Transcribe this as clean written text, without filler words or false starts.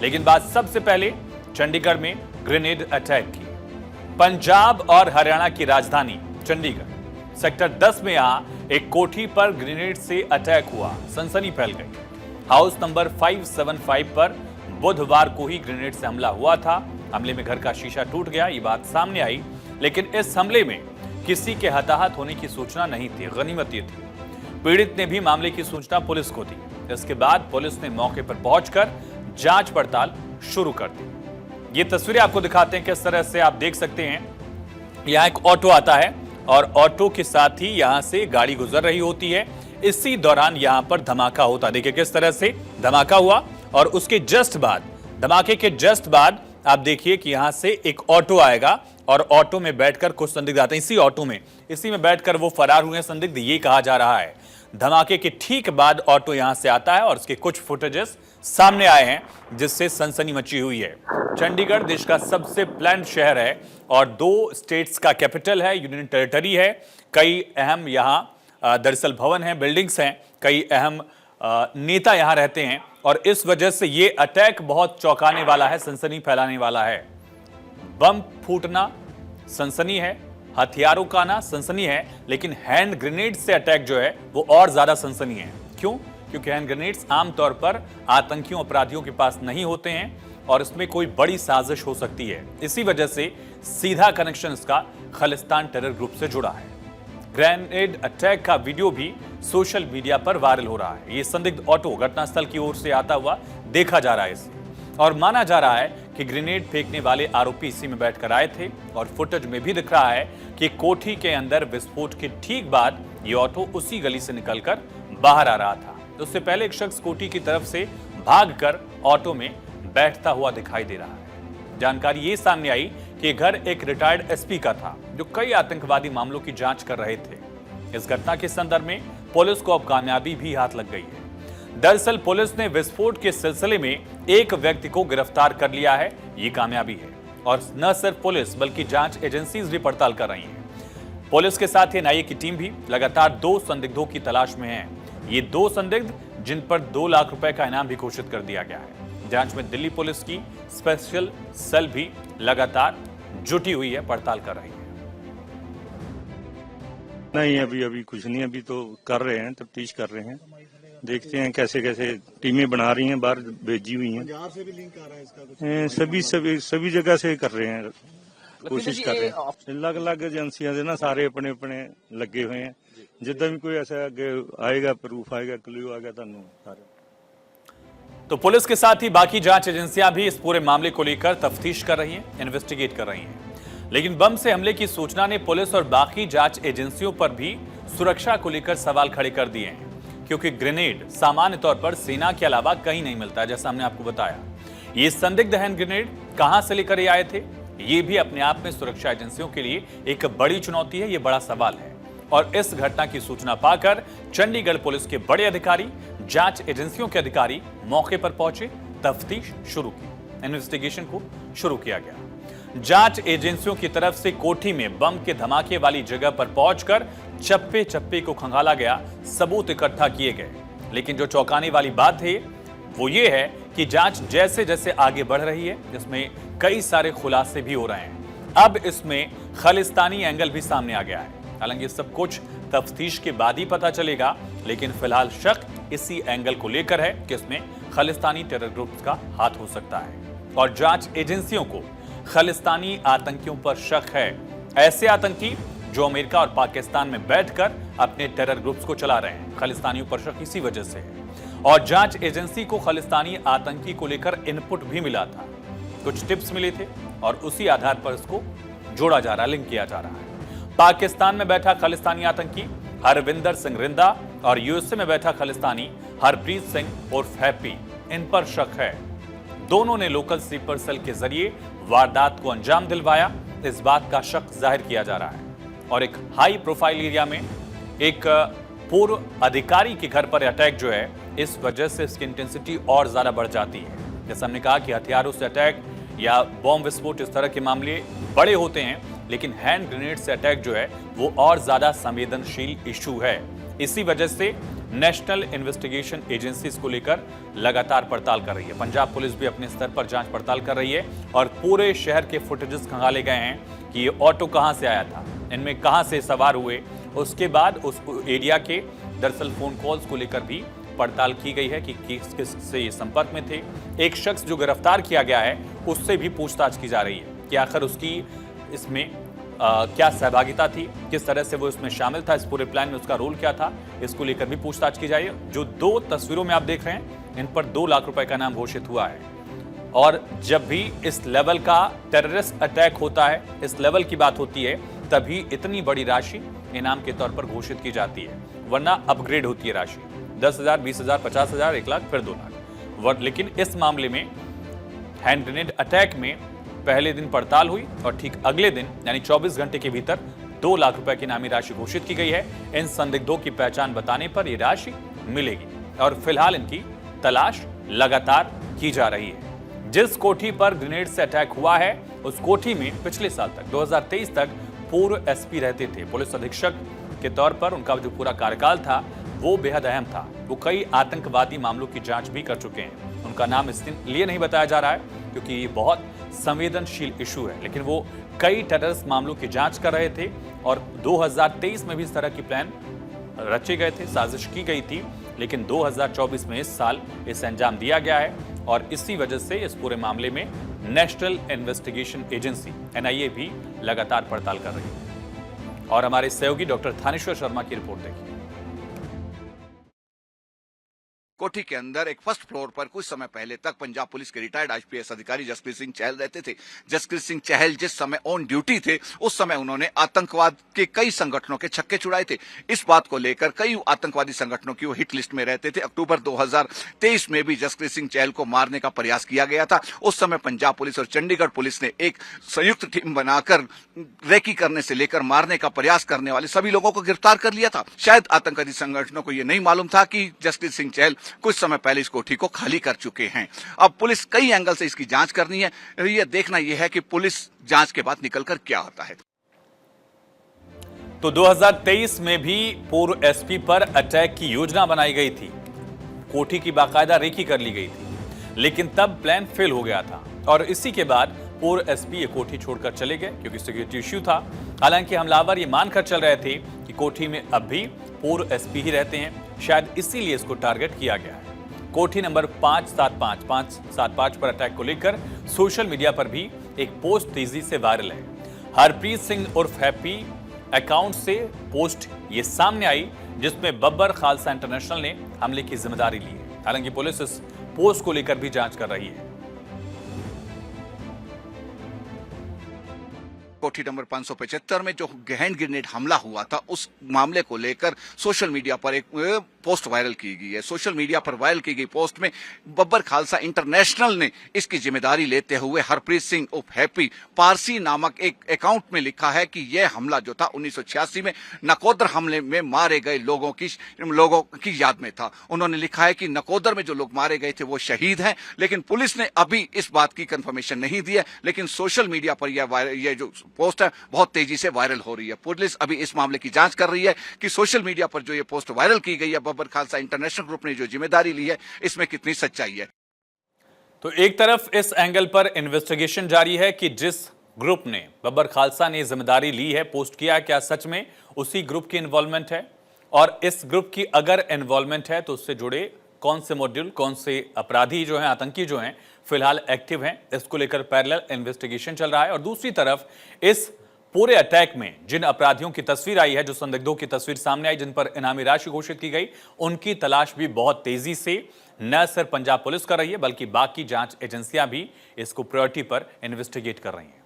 लेकिन बात सबसे पहले चंडीगढ़ में ग्रेनेड अटैक की। पंजाब और हरियाणा की राजधानी चंडीगढ़ सेक्टर 10 में यहां एक कोठी पर ग्रेनेड से अटैक हुआ, सनसनी फैल गई। हाउस नंबर 575 पर बुधवार को ही ग्रेनेड से हमला हुआ था। हमले में घर का शीशा टूट गया, ये बात सामने आई, लेकिन इस हमले में किसी के हताहत होने की सूचना नहीं थी। गनीमत ये थी पीड़ित ने भी मामले की सूचना पुलिस को दी। इसके बाद पुलिस ने मौके पर पहुंचकर जांच पड़ताल शुरू कर दी। ये तस्वीरें आपको दिखाते हैं किस तरह से आप देख सकते हैं। यहाँ एक ऑटो आता है और ऑटो के साथ ही यहां से गाड़ी गुजर रही होती है। इसी दौरान यहां पर धमाका होता, देखिए किस तरह से धमाका हुआ। और उसके जस्ट बाद, धमाके के जस्ट बाद आप देखिए कि यहां से एक ऑटो आएगा और ऑटो में बैठकर कुछ संदिग्ध आते हैं। इसी ऑटो में, इसी में बैठकर वो फरार हुए संदिग्ध, ये कहा जा रहा है। धमाके के ठीक बाद ऑटो यहां से आता है और उसके कुछ फुटेजेस सामने आए हैं जिससे सनसनी मची हुई है। चंडीगढ़ देश का सबसे प्लान्ड शहर है और 2 स्टेट्स का कैपिटल है, यूनियन टेरिटरी है। कई अहम यहां दरअसल भवन हैं, बिल्डिंग्स हैं, कई अहम नेता यहां रहते हैं और इस वजह से ये अटैक बहुत चौंकाने वाला है, सनसनी फैलाने वाला है। बम फूटना सनसनी है, हथियारों का आना सनसनी है, लेकिन हैंड ग्रेनेड से अटैक जो है वो और ज्यादा सनसनी है। क्यों? क्योंकि हैंड ग्रेनेड्स आमतौर पर आतंकियों, अपराधियों के पास नहीं होते हैं और इसमें कोई बड़ी साजिश हो सकती है। इसी वजह से सीधा कनेक्शन इसका खालिस्तान टेरर ग्रुप से जुड़ा है। ग्रेनेड अटैक का वीडियो भी सोशल मीडिया पर वायरल हो रहा है। ये संदिग्ध ऑटो घटनास्थल की ओर से आता हुआ देखा जा रहा है इसे, और माना जा रहा है कि ग्रेनेड फेंकने वाले आरोपी इसी में बैठकर आए थे। और फुटेज में भी दिख रहा है कि कोठी के अंदर विस्फोट के ठीक बाद ये ऑटो उसी गली से निकलकर बाहर आ रहा था। उससे पहले एक शख्स कोठी की तरफ से भागकर ऑटो में बैठता हुआ दिखाई दे रहा है। जानकारी ये सामने आई कि घर एक रिटायर्ड एसपी का था जो कई आतंकवादी मामलों की जांच कर रहे थे। इस घटना के संदर्भ में पुलिस को अब कामयाबी भी हाथ लग गई है। दरअसल पुलिस ने विस्फोट के सिलसिले में एक व्यक्ति को गिरफ्तार कर लिया है, ये कामयाबी है। और न सिर्फ पुलिस बल्कि जांच एजेंसीज भी पड़ताल कर रही हैं। पुलिस के साथ एनआईए की टीम भी लगातार 2 संदिग्धों की तलाश में है। ये 2 संदिग्ध जिन पर 2 लाख रुपए का इनाम भी घोषित कर दिया गया है। जांच में दिल्ली पुलिस की स्पेशल सेल भी लगातार जुटी हुई है, पड़ताल कर रही है। नहीं, अभी कुछ नहीं, अभी तो कर रहे हैं, तफ्तीश कर रहे हैं, देखते हैं कैसे कैसे टीमें बना रही हैं, बाहर भेजी हुई हैं। पंजाब से भी लिंक आ रहा है इसका कुछ? सभी जगह से कर रहे हैं, कोशिश कर रहे हैं। अलग अलग एजेंसियां दे ना सारे अपने अपने लगे हुए हैं। जिद्दां भी कोई ऐसा आगे आएगा, प्रूफ आएगा, क्लू आएगा, तानू सारे। तो पुलिस के साथ ही बाकी जांच एजेंसियां भी इस पूरे मामले को लेकर तफ्तीश कर रही हैं, इन्वेस्टिगेट कर रही हैं। लेकिन बम से हमले की सूचना ने पुलिस और बाकी जांच एजेंसियों पर भी सुरक्षा को लेकर सवाल खड़े कर दिए हैं, क्योंकि ग्रेनेड सामान्य तौर पर सेना के अलावा कहीं नहीं मिलता, जैसा हमने आपको बताया। ये संदिग्ध हैंड ग्रेनेड कहां से लेकर ये आए थे, ये भी अपने आप में सुरक्षा एजेंसियों के लिए एक बड़ी चुनौती है, ये बड़ा सवाल है। और इस घटना की सूचना पाकर चंडीगढ़ पुलिस के बड़े अधिकारी, जांच एजेंसियों के अधिकारी मौके पर पहुंचे, तफ्तीश शुरू की, इन्वेस्टिगेशन को शुरू किया गया। जांच एजेंसियों की तरफ से कोठी में बम के धमाके वाली जगह पर पहुंचकर चप्पे चप्पे को खंगाला गया, सबूत इकट्ठा किए गए। लेकिन जो चौंकाने वाली बात है वो ये है कि जांच जैसे जैसे आगे बढ़ रही है, इसमें कई सारे खुलासे भी हो रहे हैं। अब इसमें खालिस्तानी एंगल भी सामने आ गया है। हालांकि सब कुछ तफ्तीश के बाद ही पता चलेगा, लेकिन फिलहाल शक इसी एंगल को लेकर है कि इसमें खालिस्तानी टेरर ग्रुप्स का हाथ हो सकता है। और जांच एजेंसियों को खालिस्तानी आतंकियों पर शक है, ऐसे आतंकी जो अमेरिका और पाकिस्तान में बैठकर अपने टेरर ग्रुप्स को चला रहे हैं। खालिस्तानियों पर शक इसी वजह से है। और जांच एजेंसी को खालिस्तानी आतंकी को लेकर इनपुट भी मिला था, कुछ टिप्स मिले थे और उसी आधार पर इसको जोड़ा जा रहा, लिंक किया जा रहा है। पाकिस्तान में बैठा खालिस्तानी आतंकी हरविंदर सिंह रिंदा और यूएसए में बैठा खालिस्तानी हरप्रीत सिंह उर्फ हैप्पी, इन पर शक है। दोनों ने लोकल स्लीपर सेल के जरिए वारदात को अंजाम दिलवाया, इस बात का शक जाहिर किया जा रहा है। और एक हाई प्रोफाइल एरिया में एक पूर्व अधिकारी के घर पर अटैक जो है, इस वजह से इसकी इंटेंसिटी और ज्यादा बढ़ जाती है। जैसे हमने कहा कि हथियारों से अटैक या बॉम्ब विस्फोट, इस तरह के मामले बड़े होते हैं, लेकिन हैंड ग्रेनेड से अटैक जो है वो और ज्यादा संवेदनशील इशू है। इसी वजह से नेशनल इन्वेस्टिगेशन एजेंसी इसको लेकर लगातार पड़ताल कर रही है। पंजाब पुलिस भी अपने स्तर पर जांच पड़ताल कर रही है और पूरे शहर के फुटेजेस खंगाले गए हैं कि ये ऑटो कहां से आया था, इनमें कहां से सवार हुए। उसके बाद उस एरिया के दरअसल फोन कॉल्स को लेकर भी पड़ताल की गई है कि किस किस से ये संपर्क में थे। एक शख्स जो गिरफ्तार किया गया है उससे भी पूछताछ की जा रही है कि आखिर उसकी इसमें क्या सहभागिता थी, किस तरह से वो इसमें शामिल था, इस पूरे प्लान में उसका रोल क्या था, इसको लेकर भी पूछताछ की जा रही है। जो 2 तस्वीरों में आप देख रहे हैं इन पर 2 लाख रुपए का नाम घोषित हुआ है और जब भी इस लेवल का टेररिस्ट अटैक होता है, इस लेवल की बात होती है, तभी इतनी बड़ी राशि इनाम के तौर पर घोषित की जाती है, वरना अपग्रेड होती है राशि 10,000, 20,000, 50,000, 1 लाख, फिर 2 लाख। लेकिन इस मामले में हैंड ग्रेनेड अटैक में पहले दिन पड़ताल हुई और ठीक अगले दिन यानी 24 घंटे के भीतर 2 लाख रुपए की इनामी राशि घोषित की गई है। इन संदिग्धों की पहचान बताने पर यह राशि मिलेगी और फिलहाल इनकी तलाश लगातार की जा रही है। जिस कोठी पर ग्रेनेड से अटैक हुआ है उस कोठी में पिछले साल तक 2023 तक पूर्व एसपी रहते थे। पुलिस अधीक्षक के तौर पर उनका जो पूरा कार्यकाल था वो बेहद अहम था। वो कई आतंकवादी मामलों की जांच भी कर चुके हैं। उनका नाम इसलिए नहीं बताया जा रहा है क्योंकि ये बहुत संवेदनशील इशू है, लेकिन वो कई टेररिस्ट मामलों की जांच कर रहे थे और 2023 में भी इस तरह की प्लान रचे गए थे, साजिश की गई थी, लेकिन 2024 में इस साल इसे अंजाम दिया गया है और इसी वजह से इस पूरे मामले में नेशनल इन्वेस्टिगेशन एजेंसी NIA भी लगातार पड़ताल कर रही है। और हमारे सहयोगी डॉक्टर थानेश्वर शर्मा की रिपोर्ट देखिए। कोठी के अंदर एक फर्स्ट फ्लोर पर कुछ समय पहले तक पंजाब पुलिस के रिटायर्ड IPS अधिकारी जसप्रीत सिंह चहल रहते थे। जसप्रीत सिंह चहल जिस समय ऑन ड्यूटी थे उस समय उन्होंने आतंकवाद के कई संगठनों के छक्के छुड़ाए थे। इस बात को लेकर कई आतंकवादी संगठनों की वो हिट लिस्ट में रहते थे। अक्टूबर 2023 में भी जसप्रीत सिंह चहल को मारने का प्रयास किया गया था। उस समय पंजाब पुलिस और चंडीगढ़ पुलिस ने एक संयुक्त टीम बनाकर रेकी करने से लेकर मारने का प्रयास करने वाले सभी लोगों को गिरफ्तार कर लिया था। शायद आतंकवादी संगठनों को यह नहीं मालूम था कि जसप्रीत सिंह चहल कुछ समय पहले इस कोठी को खाली कर चुके हैं। अब पुलिस कई एंगल से इसकी जांच करनी है। यह देखना यह है कि पुलिस जांच के बाद निकलकर क्या होता है। तो 2023 में भी पूर्व एसपी पर अटैक की योजना बनाई गई थी, कोठी की बाकायदा रेकी कर ली गई थी, लेकिन तब प्लान फेल हो गया था और इसी के बाद पूर्व एसपी ये कोठी छोड़कर चले गए क्योंकि सिक्योरिटी इश्यू था। हालांकि हमलावर ये मानकर चल रहे थे कि कोठी में अब भी पूर्व एसपी ही रहते हैं, शायद इसीलिए इसको टारगेट किया गया है। कोठी नंबर 575 पर अटैक को लेकर सोशल मीडिया पर भी एक पोस्ट तेजी से वायरल है। हरप्रीत सिंह उर्फ हैप्पी अकाउंट से पोस्ट ये सामने आई जिसमें बब्बर खालसा इंटरनेशनल ने हमले की जिम्मेदारी ली है। हालांकि पुलिस इस पोस्ट को लेकर भी जांच कर रही है। कोठी नंबर 575 में जो हैंड ग्रेनेड हमला हुआ था उस मामले को लेकर सोशल मीडिया पर एक पोस्ट वायरल की गई है। सोशल मीडिया पर वायरल की गई पोस्ट में बब्बर खालसा इंटरनेशनल ने इसकी जिम्मेदारी लेते हुए हरप्रीत सिंह उर्फ हैप्पी पारसी नामक एक अकाउंट में लिखा है कि यह हमला जो था 1986 में नकोदर हमले में मारे गए लोगों की याद में था। उन्होंने लिखा है कि नकोदर में जो लोग मारे गए थे वो शहीद हैं, लेकिन पुलिस ने अभी इस बात की कंफर्मेशन नहीं दी है। लेकिन सोशल मीडिया पर यह जो पोस्ट है बहुत तेजी से वायरल हो रही है। पुलिस अभी इस मामले की जांच कर रही है कि सोशल मीडिया पर जो ये पोस्ट वायरल की गई है बब्बर खालसा इंटरनेशनल ग्रुप ने जो जिम्मेदारी ली है इसमें कितनी सच्चाई है। तो एक तरफ इस एंगल पर इन्वेस्टिगेशन जारी है कि जिस ग्रुप ने बब्बर खालसा ने जिम्मेदारी ली है, पोस्ट किया, क्या सच में उसी ग्रुप की इन्वॉल्वमेंट है, और इस ग्रुप की अगर इन्वॉल्वमेंट है तो उससे जुड़े कौन से मॉड्यूल, कौन से अपराधी जो हैं, आतंकी जो हैं, फिलहाल एक्टिव हैं, इसको लेकर पैरेलल इन्वेस्टिगेशन चल रहा है। और दूसरी तरफ इस पूरे अटैक में जिन अपराधियों की तस्वीर आई है, जो संदिग्धों की तस्वीर सामने आई, जिन पर इनामी राशि घोषित की गई, उनकी तलाश भी बहुत तेजी से न सिर्फ पंजाब पुलिस कर रही है बल्कि बाकी जांच एजेंसियां भी इसको प्रायोरिटी पर इन्वेस्टिगेट कर रही हैं।